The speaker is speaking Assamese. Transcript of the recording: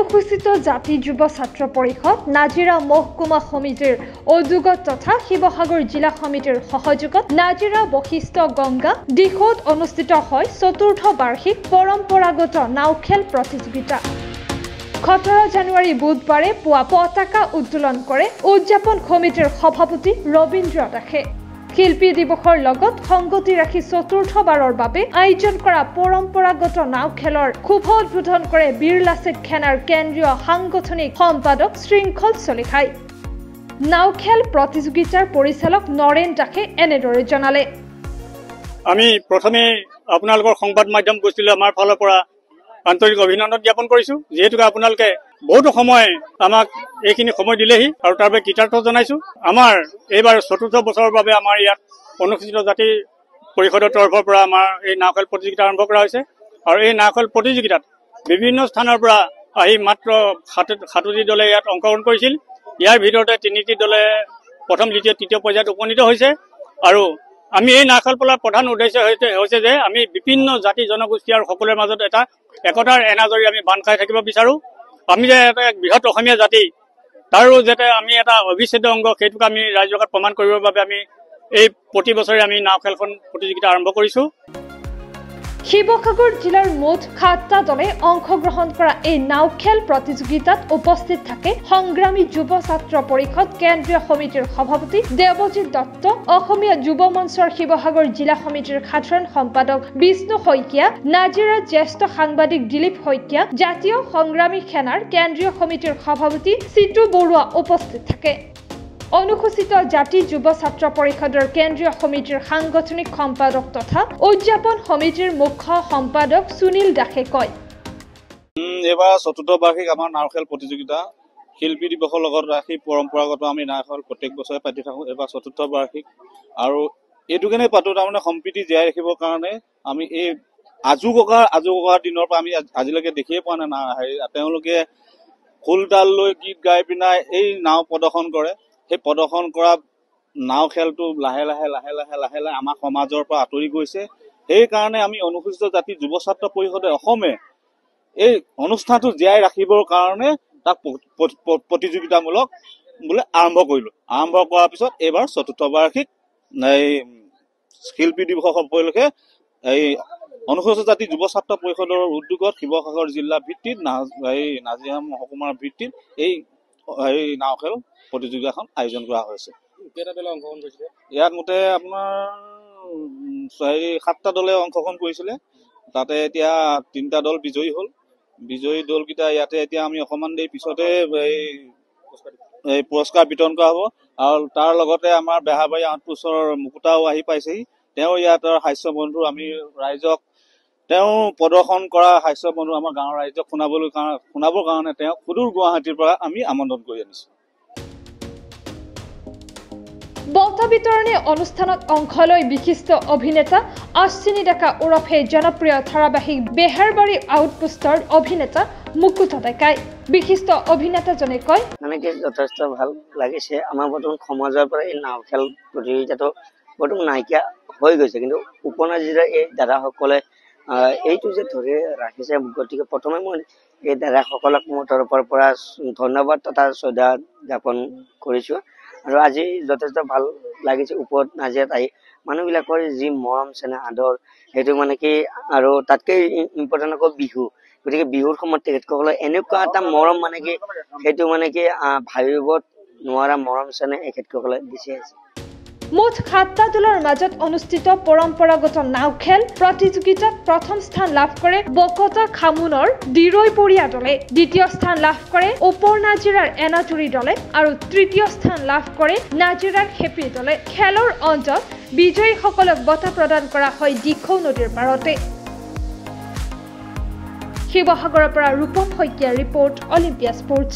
অনুসূচিত জাতি যুৱ ছাত্ৰ পৰিষদ নাজিৰা মহকুমা সমিতিৰ উদ্যোগত তথা শিৱসাগৰ জিলা সমিতিৰ সহযোগত নাজিৰা বশিষ্ঠ গংগা দিশত অনুষ্ঠিত হয় চতুৰ্থ বাৰ্ষিক পৰম্পৰাগত নাও খেল প্ৰতিযোগিতা 17 জানুৱাৰী বুধবাৰে পুৱা পতাকা উত্তোলন কৰে উদযাপন সমিতিৰ সভাপতি ৰবীন্দ্ৰ দাসে শিল্পী দিৱসৰ লগত সংগতি ৰাখি চতুৰ্থবাৰৰ বাবে আয়োজন কৰা পৰম্পৰাগত নাও খেলৰ শুভ উদ্বোধন কৰে বীৰ লাচিত সেনাৰ কেন্দ্ৰীয় সাংগঠনিক সম্পাদক শৃংখল চলিহাই নাও খেল প্ৰতিযোগিতাৰ পৰিচালক নৰেন দাসে এনেদৰে জনালে আমি প্ৰথমে আপোনালোকৰ সংবাদ মাধ্যম গৈছিল আমাৰ ফালৰ পৰা আন্তৰিক অভিনন্দন জ্ঞাপন কৰিছো যেহেতু আপোনালোকে বহুতো সময় আমাক এইখিনি সময় দিলেহি আৰু তাৰ বাবে কৃতজ্ঞতা জনাইছো আমাৰ এইবাৰ চতুৰ্থ বছৰৰ বাবে আমাৰ ইয়াত অনুসূচিত জাতি পৰিষদৰ তৰফৰ পৰা আমাৰ এই নাও খেল প্ৰতিযোগিতা আৰম্ভ কৰা হৈছে আৰু এই নাও খেল প্ৰতিযোগিতাত বিভিন্ন স্থানৰ পৰা আহি মাত্ৰ 7টি দলে ইয়াত অংশগ্ৰহণ কৰিছিল ইয়াৰ ভিতৰতে 3টি দলে প্ৰথম দ্বিতীয় তৃতীয় পৰ্যায়ত উপনীত হৈছে আৰু আমি এই নাও খেল পলাৰ প্ৰধান উদ্দেশ্য হৈছে যে আমি বিভিন্ন জাতি জনগোষ্ঠী আৰু সকলোৰে মাজত এটা একতাৰ এনাজৰি আমি বান্ধ খাই থাকিব বিচাৰো আমি যে এটা বৃহৎ অসমীয়া জাতি তাৰো যাতে আমি এটা অবিচ্ছেদ্য অংগ সেইটোক আমি ৰাজ্যত প্ৰমাণ কৰিবৰ বাবে আমি এই প্ৰতি বছৰে আমি নাও খেলখন প্ৰতিযোগিতা আৰম্ভ কৰিছো শিৱসাগৰ জিলাৰ মুঠ 7টা দলে অংশগ্ৰহণ কৰা এই নাও খেল প্ৰতিযোগিতাত উপস্থিত থাকে সংগ্ৰামী যুৱ ছাত্ৰ পৰিষদ কেন্দ্ৰীয় সমিতিৰ সভাপতি দেৱজিৎ দত্ত অসমীয়া যুৱ মঞ্চৰ শিৱসাগৰ জিলা সমিতিৰ সাধাৰণ সম্পাদক বিষ্ণু শইকীয়া নাজিৰাৰ জ্যেষ্ঠ সাংবাদিক দিলীপ শইকীয়া জাতীয় সংগ্ৰামী সেনাৰ কেন্দ্ৰীয় সমিতিৰ সভাপতি চিতু বৰুৱা উপস্থিত থাকে অনুসূচিত জাতি যুৱ ছাত্ৰ পৰিষদৰ কেন্দ্ৰীয় সমিতিৰ সাংগঠনিক সম্পাদক তথা উদযাপন সমিতিৰ মুখ্য সম্পাদক সুনীল দাসে কয় এবাৰ চতুৰ্থ বাৰ্ষিক আমাৰ নাও খেল প্ৰতিযোগিতা শিল্পী দিৱসৰ লগত ৰাখি পৰম্পৰাগত আমি নাও খেল প্ৰত্যেক বছৰে পাতি থাকোঁ এবাৰ চতুৰ্থ বাৰ্ষিক আৰু এইটো কেনে পাতো তাৰমানে সম্প্ৰীতি জীয়াই ৰাখিবৰ কাৰণে আমি এই আজু ককাৰ দিনৰ পৰা আমি আজিলৈকে দেখিয়ে পোৱা নাই তেওঁলোকে খোল তাল লৈ গীত গাই পিনাই এই নাও প্ৰদৰ্শন কৰে সেই প্ৰদৰ্শন কৰা নাও খেলটো লাহে লাহে আমাৰ সমাজৰ পৰা আঁতৰি গৈছে সেইকাৰণে আমি অনুসূচিত জাতি যুৱ ছাত্ৰ পৰিষদে অসমে এই অনুষ্ঠানটো জীয়াই ৰাখিবৰ কাৰণে তাক প্ৰতিযোগিতামূলক বোলে আৰম্ভ কৰিলো আৰম্ভ কৰাৰ পিছত এইবাৰ চতুৰ্থ বাৰ্ষিক এই শিল্পী দিৱস উপলক্ষে এই অনুসূচিত জাতি যুৱ ছাত্ৰ পৰিষদৰ উদ্যোগত শিৱসাগৰ জিলা ভিত্তিত নাজিৰা মহকুমাৰ ভিত্তিত এই নাও খেল প্ৰতিযোগিতাখন আয়োজন কৰা হৈছে ইয়াত মুঠে আপোনাৰ 7টা দলে অংশগ্ৰহণ কৰিছিলে তাতে এতিয়া 3টা দল বিজয়ী হ'ল বিজয়ী দলকেইটা ইয়াতে এতিয়া আমি অকমান দেৰি পিছতে এই পুৰস্কাৰ বিতৰণ কৰা হ'ব আৰু তাৰ লগতে আমাৰ বেহাবাৰী আউটপোষ্টৰ মুকুতাও আহি পাইছেহি তেওঁ ইয়াত হাস্য বন্ধু আমি ৰাইজক তেওঁ প্ৰদৰ্শন কৰা হাস্য বন্ধু আমাৰ গাঁৱৰ ৰাইজক শুনাবৰ কাৰণে তেওঁ সুদূৰ গুৱাহাটীৰ পৰা আমি আমন্ত্ৰণ কৰি আনিছো বঁটা বিতৰণী অনুষ্ঠানত অংশ লৈ বিশিষ্ট অভিনেতা আশ্বিনী ডেকা ওৰফে জনপ্ৰিয় ধাৰাবাহিক বেহাৰবাৰী আউটপোষ্টৰ অভিনেতা মুকুতা ডেকাই বিশিষ্ট অভিনেতাজনে কয় মানে যথেষ্ট ভাল লাগিছে আমাৰ বৰ্তমান সমাজৰ পৰা এই নাও খেল প্ৰতিযোগিতাটো বৰ্তমান নাইকিয়া হৈ গৈছে কিন্তু উপনাজিৰাৰ এই দাদাসকলে এইটো যে ধৰি ৰাখিছে গতিকে প্ৰথমে মই এই দাদাসকলক মোৰ তৰফৰ পৰা ধন্যবাদ তথা শ্ৰদ্ধা জ্ঞাপন কৰিছো আৰু আজি যথেষ্ট ভাল লাগিছে ওপৰত নাজিৰাত আহি মানুহবিলাকৰ যি মৰম চেনেহ আদৰ সেইটো মানে কি আৰু তাতকৈ ইম্পৰ্টেণ্ট আকৌ বিহু গতিকে বিহুৰ সময়ত তেখেতসকলে এনেকুৱা এটা মৰম মানে কি সেইটো মানে কি ভাবিব নোৱাৰা মৰম চেনেহ এখেতসকলে দিছে মুঠ 7টা দলৰ মাজত অনুষ্ঠিত পৰম্পৰাগত নাও খেল প্ৰতিযোগিতাত প্ৰথম স্থান লাভ কৰে বকতা খামুনৰ দিৰৈপৰীয়া দলে দ্বিতীয় স্থান লাভ কৰে ওপৰ নাজিৰাৰ এনাতুৰি দলে আৰু তৃতীয় স্থান লাভ কৰে নাজিৰাৰ হেপি দলে খেলৰ অন্তত বিজয়ীসকলক বঁটা প্ৰদান কৰা হয় দিখৌ নদীৰ পাৰতে শিৱসাগৰৰ পৰা ৰূপম শইকীয়াৰ ৰিপৰ্ট অলিম্পিয়া স্পৰ্টছ